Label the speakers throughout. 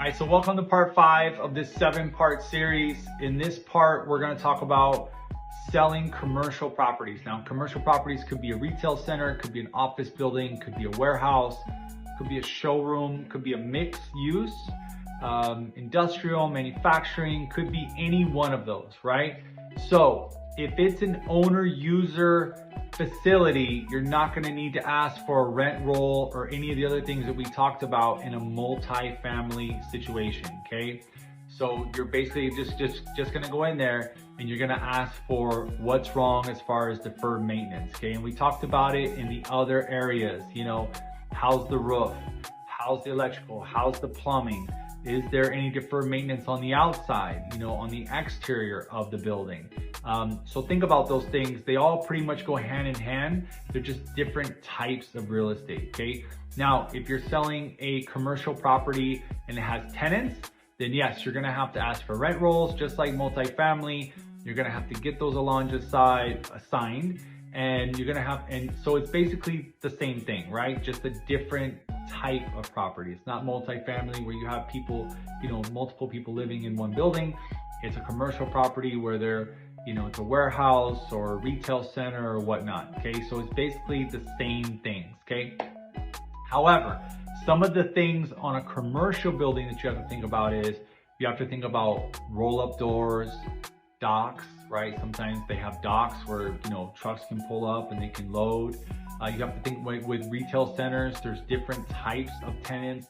Speaker 1: All right, so welcome to part 5 of this 7-part series. In this part, we're going to talk about selling commercial properties. Now, commercial properties could be a retail center, could be an office building, could be a warehouse, could be a showroom, could be a mixed use, industrial, manufacturing, could be any one of those, right? So if it's an owner-user facility, you're not going to need to ask for a rent roll or any of the other things that we talked about in a multi-family situation, okay? So you're basically just going to go in there and you're going to ask for what's wrong as far as deferred maintenance, okay? And we talked about it in the other areas, you know, how's the roof? How's the electrical? How's the plumbing? Is there any deferred maintenance on the outside, you know, on the exterior of the building? So think about those things. They all pretty much go hand in hand. They're just different types of real estate, okay? Now, if you're selling a commercial property and it has tenants, then yes, you're gonna have to ask for rent rolls, just like multifamily. You're gonna have to get those allonges assigned, and you're gonna have, and so it's basically the same thing, right? Just a different type of property. It's not multifamily where you have people, you know, multiple people living in one building. It's a commercial property where they're, you know, it's a warehouse or a retail center or whatnot, okay? So it's basically the same things, okay? However, some of the things on a commercial building that you have to think about is you have to think about roll-up doors, docks, right? Sometimes they have docks where, you know, trucks can pull up and they can load. You have to think with retail centers, there's different types of tenants.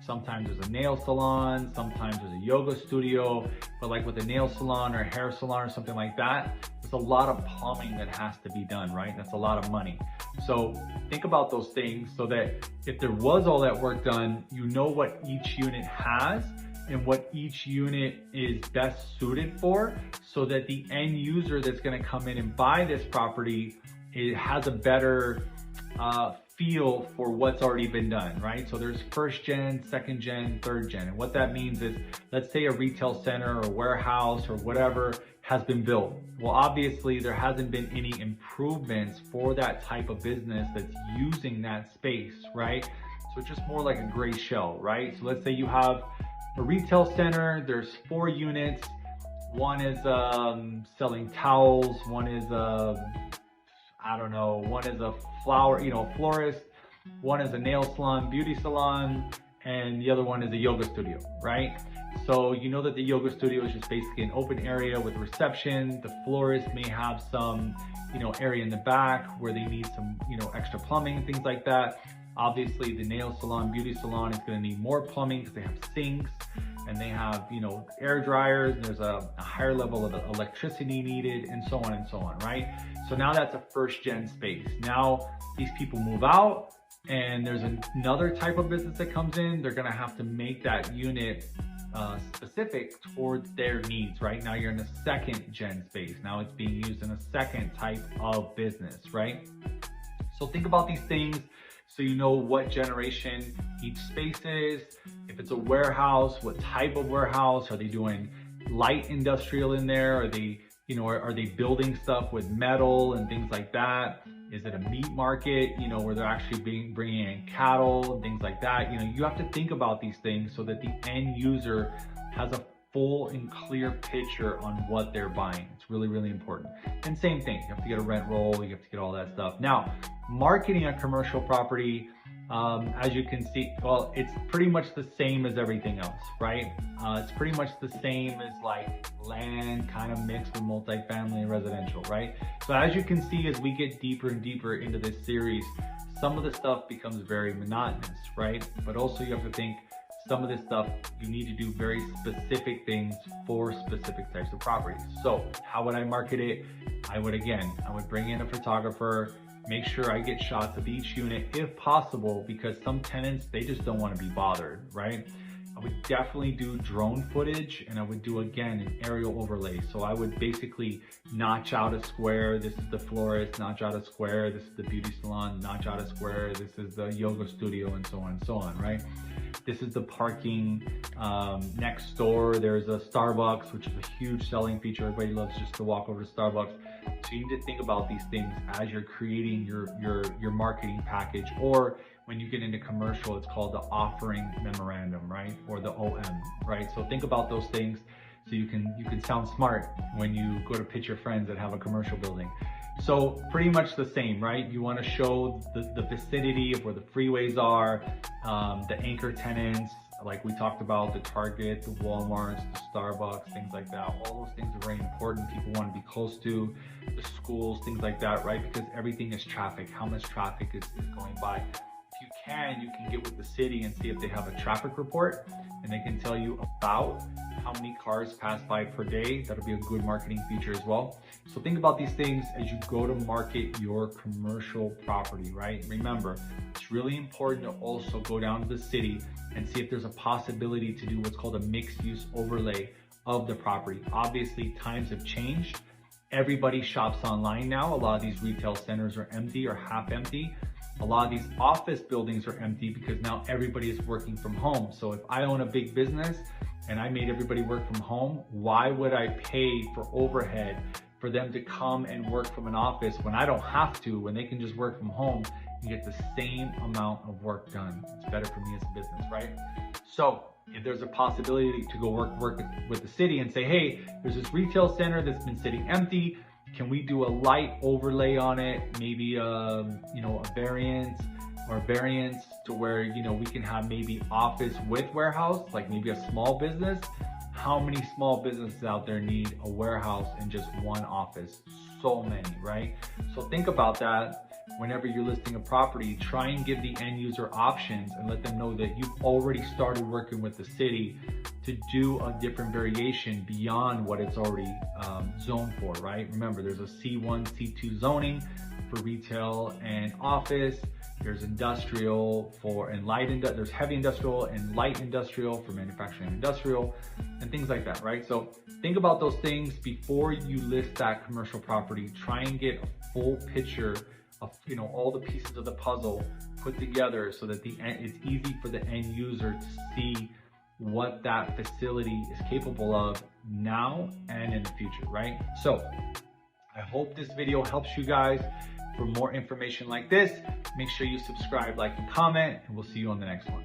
Speaker 1: Sometimes there's a nail salon, sometimes there's a yoga studio, but like with a nail salon or a hair salon or something like that, there's a lot of plumbing that has to be done, right? That's a lot of money. So think about those things so that if there was all that work done, you know what each unit has and what each unit is best suited for, so that the end user that's gonna come in and buy this property, it has a better feel for what's already been done, right? So there's first gen, second gen, third gen. And what that means is, let's say a retail center or warehouse or whatever has been built. Well, obviously there hasn't been any improvements for that type of business that's using that space, right? So it's just more like a gray shell, right? So let's say you have a retail center, there's 4 units. One is selling towels, one is I don't know, one is a flower, you know, florist, one is a nail salon, beauty salon, and the other one is a yoga studio, right? So you know that the yoga studio is just basically an open area with reception. The florist may have some, you know, area in the back where they need some, you know, extra plumbing and things like that. Obviously the nail salon, beauty salon is gonna need more plumbing because they have sinks and they have, you know, air dryers, and there's a higher level of electricity needed, and so on, right? So now that's a first gen space. Now these people move out and there's another type of business that comes in. They're gonna have to make that unit specific towards their needs, right? Now you're in a second gen space. Now it's being used in a second type of business, right? So think about these things so you know what generation each space is. If it's a warehouse, what type of warehouse? Are they doing light industrial in there? Are they, you know, are they building stuff with metal and things like that? Is it a meat market, you know, where they're actually bringing in cattle and things like that? You know, you have to think about these things so that the end user has a full and clear picture on what they're buying. It's really, really important. And same thing, you have to get a rent roll, you have to get all that stuff. Now, marketing a commercial property, as you can see, well, it's pretty much the same as everything else, right? It's pretty much the same as like land kind of mixed with multifamily and residential, right? So as you can see, as we get deeper and deeper into this series, some of the stuff becomes very monotonous, right? But also you have to think, some of this stuff, you need to do very specific things for specific types of properties. So how would I market it? I would bring in a photographer, make sure I get shots of each unit if possible, because some tenants, they just don't want to be bothered, right? I would definitely do drone footage, and I would do, again, an aerial overlay. So I would basically notch out a square. This is the florist, notch out a square. This is the beauty salon, notch out a square. This is the yoga studio, and so on, right? This is the parking. Next door, there's a Starbucks, which is a huge selling feature. Everybody loves just to walk over to Starbucks. So you need to think about these things as you're creating your marketing package, or when you get into commercial, it's called the offering memorandum, right? Or the OM, right? So think about those things so you can sound smart when you go to pitch your friends that have a commercial building. So pretty much the same, right? You want to show the vicinity of where the freeways are, the anchor tenants, like we talked about, the Target, the Walmarts, the Starbucks, things like that. All those things are very important. People want to be close to the schools, things like that, right? Because everything is traffic. How much traffic is going by? If you can get with the city and see if they have a traffic report, and they can tell you about how many cars pass by per day. That'll be a good marketing feature as well. So think about these things as you go to market your commercial property, right? Remember, it's really important to also go down to the city and see if there's a possibility to do what's called a mixed use overlay of the property. Obviously, times have changed. Everybody shops online now. A lot of these retail centers are empty or half empty. A lot of these office buildings are empty because now everybody is working from home. So if I own a big business and I made everybody work from home, why would I pay for overhead for them to come and work from an office when I don't have to, when they can just work from home and get the same amount of work done? It's better for me as a business, right? So if there's a possibility to go work with the city and say, hey, there's this retail center that's been sitting empty. Can we do a light overlay on it? Maybe a variance to where, we can have maybe office with warehouse, like maybe a small business. How many small businesses out there need a warehouse and just one office? So many, right? So think about that. Whenever you're listing a property, try and give the end user options and let them know that you've already started working with the city to do a different variation beyond what it's already zoned for, right? Remember, there's a C1, C2 zoning for retail and office. There's industrial there's heavy industrial and light industrial for manufacturing and industrial and things like that, right? So think about those things before you list that commercial property. Try and get a full picture of all the pieces of the puzzle put together so that it's easy for the end user to see what that facility is capable of now and in the future, right? So I hope this video helps you guys. For more information like this, make sure you subscribe, like, and comment, and we'll see you on the next one.